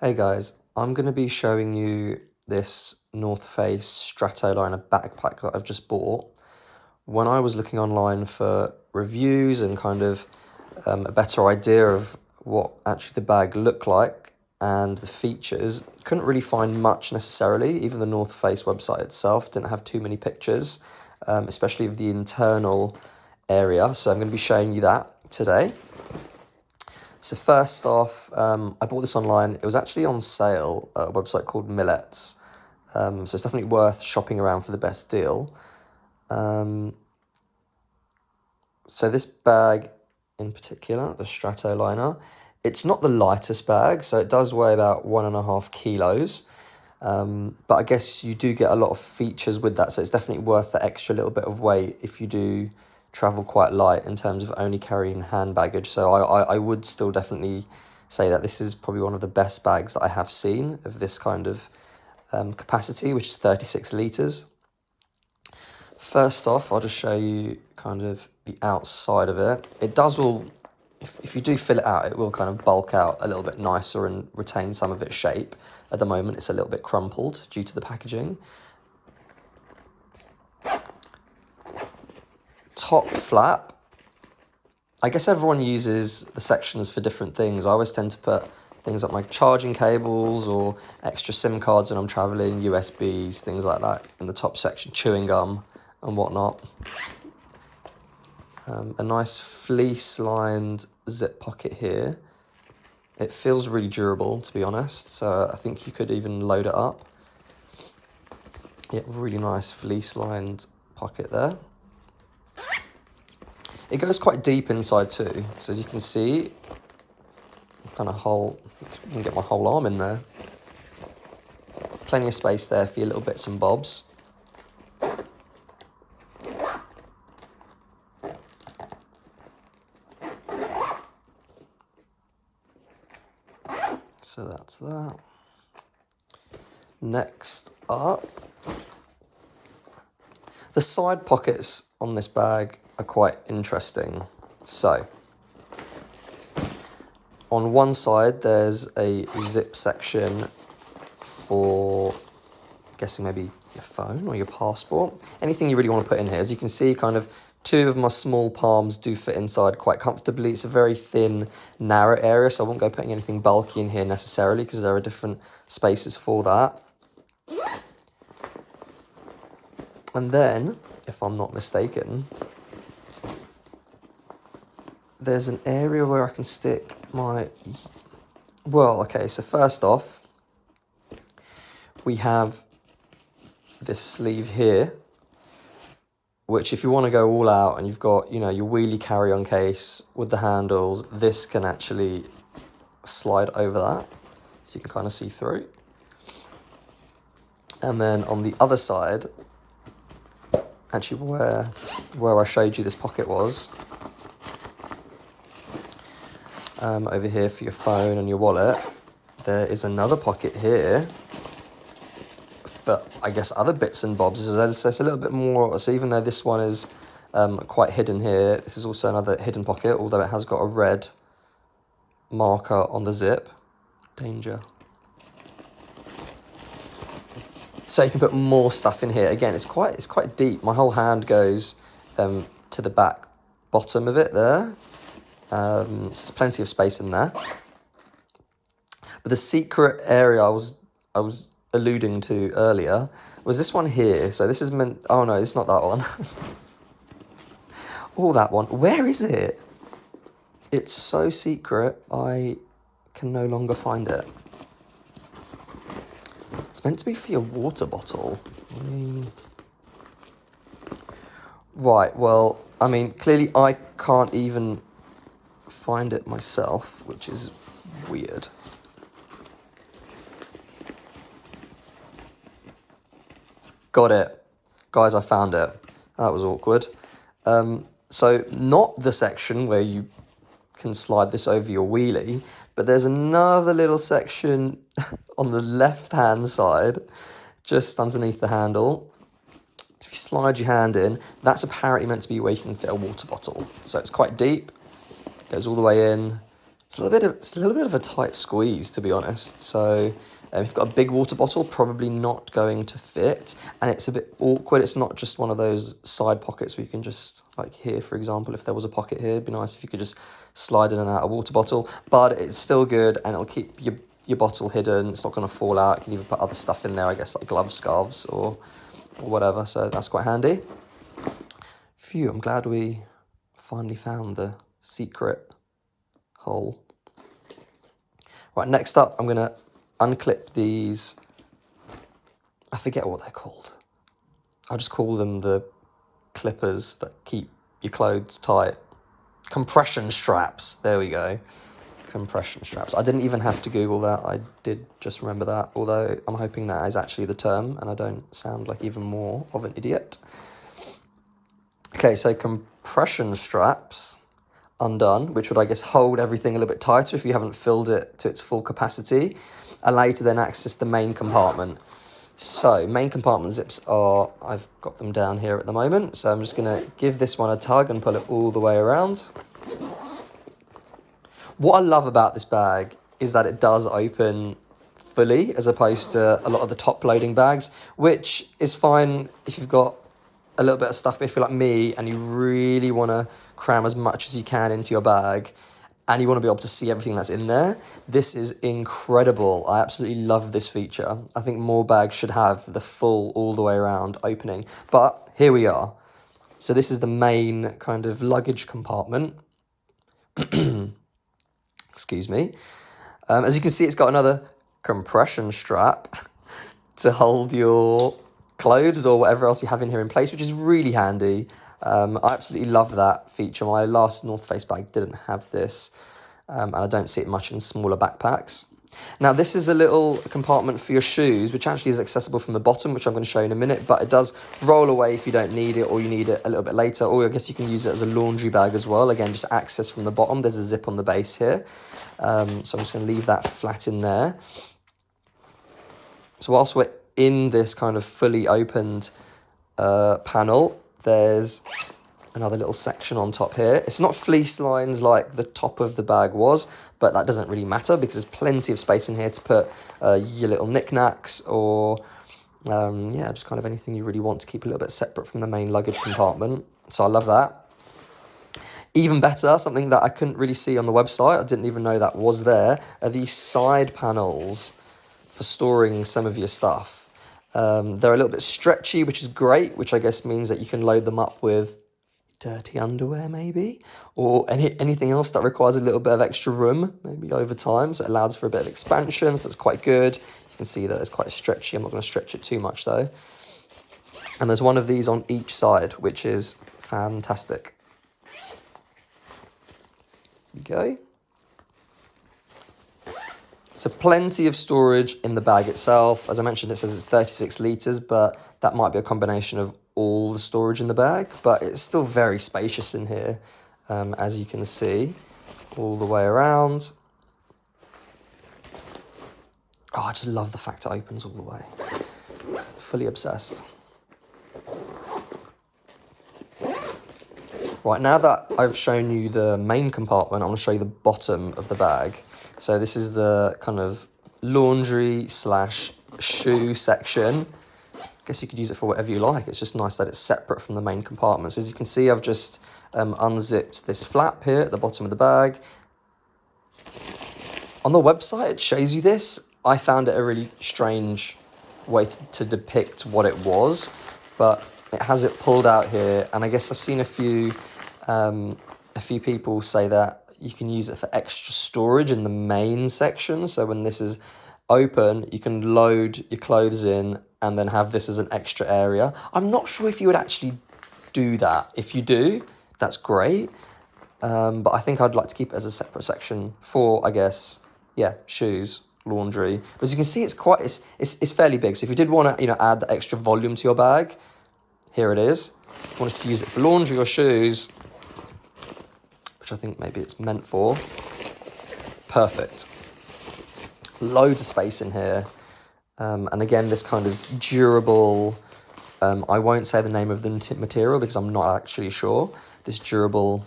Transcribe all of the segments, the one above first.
Hey guys, I'm going to be showing you this North Face Stratoliner backpack that I've just bought. When I was looking online for reviews and kind of a better idea of what actually the bag looked like and the features, couldn't really find much necessarily. Even the North Face website itself didn't have too many pictures, especially of the internal area. So I'm going to be showing you that today. So first off, I bought this online. It was actually on sale at a website called Millets. So it's definitely worth shopping around for the best deal. So this bag in particular, the Stratoliner, it's not the lightest bag, so it does weigh about 1.5 kilos. But I guess you do get a lot of features with that, so it's definitely worth the extra little bit of weight if you do travel quite light in terms of only carrying hand baggage. So I would still definitely say that this is probably one of the best bags that I have seen of this kind of capacity, which is 36 litres. First off, I'll just show you kind of the outside of it. It does all, if you do fill it out, it will kind of bulk out a little bit nicer and retain some of its shape. At the moment, it's a little bit crumpled due to the packaging. Top flap. I guess everyone uses the sections for different things. I always tend to put things like my charging cables or extra SIM cards when I'm traveling, USBs, things like that in the top section, chewing gum and whatnot. A nice fleece-lined zip pocket here. It feels really durable, to be honest, so I think you could even load it up. Yeah, really nice fleece-lined pocket there. It goes quite deep inside too, so as you can see, kind of hole, I can get my whole arm in there. Plenty of space there for your little bits and bobs. So that's that. Next up, the side pockets on this bag are quite interesting. So, on one side, there's a zip section for, I'm guessing maybe your phone or your passport. Anything you really want to put in here. As you can see, kind of two of my small palms do fit inside quite comfortably. It's a very thin, narrow area, so I won't go putting anything bulky in here necessarily because there are different spaces for that. And then, if I'm not mistaken, there's an area where I can stick my... Well, okay, so first off, we have this sleeve here, which if you want to go all out and you've got, you know, your wheelie carry-on case with the handles, this can actually slide over that, so you can kind of see through. And then on the other side, actually where I showed you this pocket was, over here for your phone and your wallet, there is another pocket here for, I guess, other bits and bobs. So it's a little bit more, so even though this one is quite hidden here, this is also another hidden pocket, although it has got a red marker on the zip. Danger. So you can put more stuff in here. Again, it's quite deep. My whole hand goes to the back bottom of it there. So there's plenty of space in there. But the secret area I was alluding to earlier was this one here. So this is meant... Oh no, it's not that one. Oh, that one. Where is it? It's so secret, I can no longer find it. It's meant to be for your water bottle. Right, well, I mean, clearly I can't even find it myself, which is weird. Got it. Guys, I found it. That was awkward. So not the section where you can slide this over your wheelie, but there's another little section on the left-hand side, just underneath the handle. If you slide your hand in, that's apparently meant to be where you can fit a water bottle. So it's quite deep, goes all the way in, it's a little bit of a tight squeeze, to be honest. So if you've got a big water bottle, probably not going to fit, and it's a bit awkward. It's not just one of those side pockets where you can just, like here, for example, if there was a pocket here, it'd be nice if you could just slide in and out a water bottle, but it's still good, and it'll keep your bottle hidden. It's not going to fall out. You can even put other stuff in there, I guess, like gloves, scarves, or whatever, so that's quite handy. Phew, I'm glad we finally found the secret hole. Right, next up, I'm going to unclip these. I forget what they're called. I'll just call them the clippers that keep your clothes tight. Compression straps. There we go. Compression straps. I didn't even have to Google that. I did just remember that, although I'm hoping that is actually the term and I don't sound like even more of an idiot. Okay, so compression straps undone, which would, I guess, hold everything a little bit tighter if you haven't filled it to its full capacity, allow you to then access the main compartment. So main compartment zips are, I've got them down here at the moment, so I'm just going to give this one a tug and pull it all the way around. What I love about this bag is that it does open fully as opposed to a lot of the top loading bags, which is fine if you've got a little bit of stuff, but if you're like me and you really want to cram as much as you can into your bag and you want to be able to see everything that's in there, this is incredible. I absolutely love this feature. I think more bags should have the full all the way around opening, but here we are. So this is the main kind of luggage compartment. Excuse me. As you can see, it's got another compression strap to hold your clothes or whatever else you have in here in place, which is really handy. I absolutely love that feature. My last North Face bag didn't have this, and I don't see it much in smaller backpacks. Now, this is a little compartment for your shoes, which actually is accessible from the bottom, which I'm going to show you in a minute, but it does roll away if you don't need it or you need it a little bit later, or I guess you can use it as a laundry bag as well. Again, just access from the bottom. There's a zip on the base here. So I'm just going to leave that flat in there. So whilst we're in this kind of fully opened panel, there's another little section on top here. It's not fleece lines like the top of the bag was, but that doesn't really matter because there's plenty of space in here to put your little knickknacks or yeah, just kind of anything you really want to keep a little bit separate from the main luggage compartment. So I love that. Even better, something that I couldn't really see on the website, I didn't even know that was there, are these side panels for storing some of your stuff. They're a little bit stretchy, which is great, which I guess means that you can load them up with dirty underwear maybe, or anything else that requires a little bit of extra room, maybe over time, so it allows for a bit of expansion, so that's quite good. You can see that it's quite stretchy. I'm not going to stretch it too much though. And there's one of these on each side, which is fantastic. There you go. So plenty of storage in the bag itself. As I mentioned, it says it's 36 litres, but that might be a combination of all the storage in the bag, but it's still very spacious in here, as you can see, all the way around. Oh, I just love the fact it opens all the way. Fully obsessed. Right, now that I've shown you the main compartment, I'm going to show you the bottom of the bag. So this is the kind of laundry / shoe section. I guess you could use it for whatever you like. It's just nice that it's separate from the main compartment. So as you can see, I've just unzipped this flap here at the bottom of the bag. On the website, it shows you this. I found it a really strange way to depict what it was, but it has it pulled out here, and I guess I've seen a few people say that you can use it for extra storage in the main section. So when this is open, you can load your clothes in and then have this as an extra area. I'm not sure if you would actually do that. If you do, that's great. But I think I'd like to keep it as a separate section for, I guess, yeah, shoes, laundry. But as you can see, it's fairly big. So if you did want to, add the extra volume to your bag, here it is. If you wanted to use it for laundry or shoes, which I think maybe it's meant for, perfect. Loads of space in here. And again, this kind of durable, I won't say the name of the material because I'm not actually sure, this durable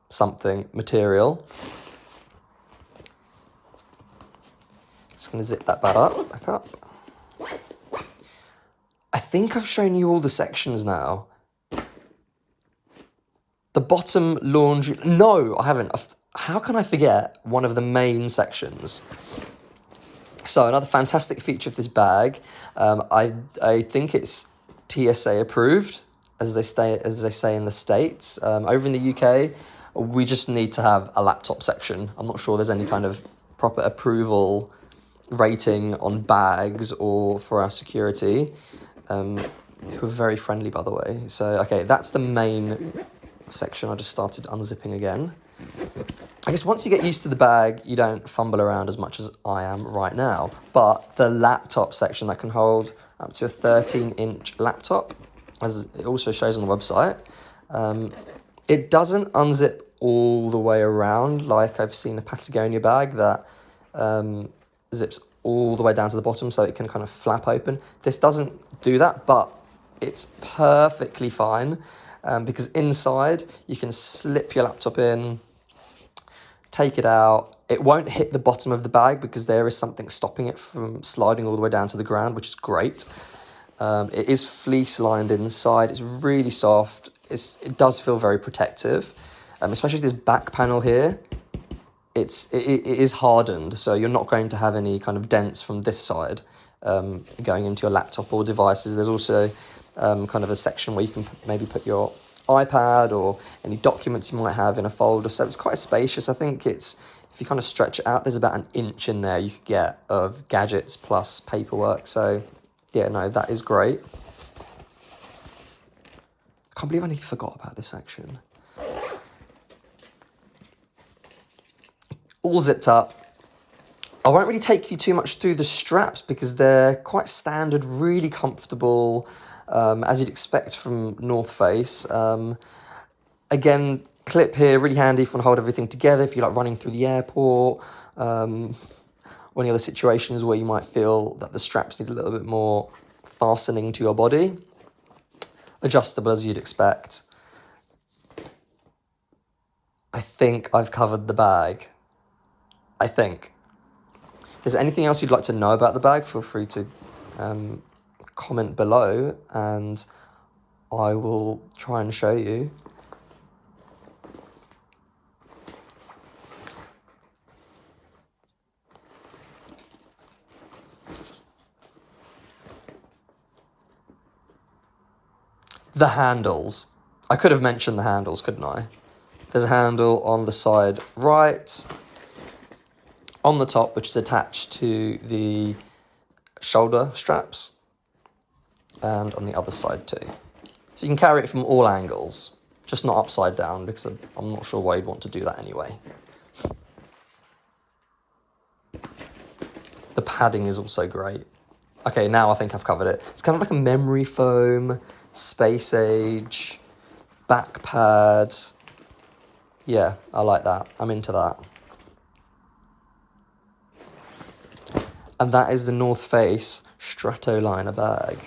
something material. Just going to zip that back up. I think I've shown you all the sections now. The bottom laundry... No, I haven't. How can I forget one of the main sections? So another fantastic feature of this bag, I think it's TSA approved, as they say in the States. Over in the UK, we just need to have a laptop section. I'm not sure there's any kind of proper approval rating on bags or for our security, who are very friendly, by the way. So, okay, that's the main section. I just started unzipping again. I guess once you get used to the bag, you don't fumble around as much as I am right now. But the laptop section, that can hold up to a 13-inch laptop, as it also shows on the website. It doesn't unzip all the way around like I've seen a Patagonia bag that zips all the way down to the bottom so it can kind of flap open. This doesn't do that, but it's perfectly fine because inside you can slip your laptop in, take it out. It won't hit the bottom of the bag because there is something stopping it from sliding all the way down to the ground, which is great. It is fleece lined inside. It's really soft. It does feel very protective, especially this back panel here. It is hardened, so you're not going to have any kind of dents from this side going into your laptop or devices. There's also kind of a section where you can maybe put your iPad or any documents you might have in a folder, so it's quite spacious. I think if you kind of stretch it out, there's about an inch in there you could get of gadgets plus paperwork. So yeah, no, that is great. I can't believe I nearly forgot about this section. All zipped up. I won't really take you too much through the straps because they're quite standard, really comfortable, as you'd expect from North Face. Again, clip here, really handy if you want to hold everything together, if you're like running through the airport, or any other situations where you might feel that the straps need a little bit more fastening to your body. Adjustable as you'd expect. I think I've covered the bag. I think. If there's anything else you'd like to know about the bag, feel free to comment below and I will try and show you. The handles. I could have mentioned the handles, couldn't I? There's a handle on the side right, on the top, which is attached to the shoulder straps, and on the other side too. So you can carry it from all angles, just not upside down, because I'm not sure why you'd want to do that anyway. The padding is also great. Okay, now I think I've covered it. It's kind of like a memory foam, space age, back pad. Yeah, I like that. I'm into that. And that is the North Face Stratoliner bag.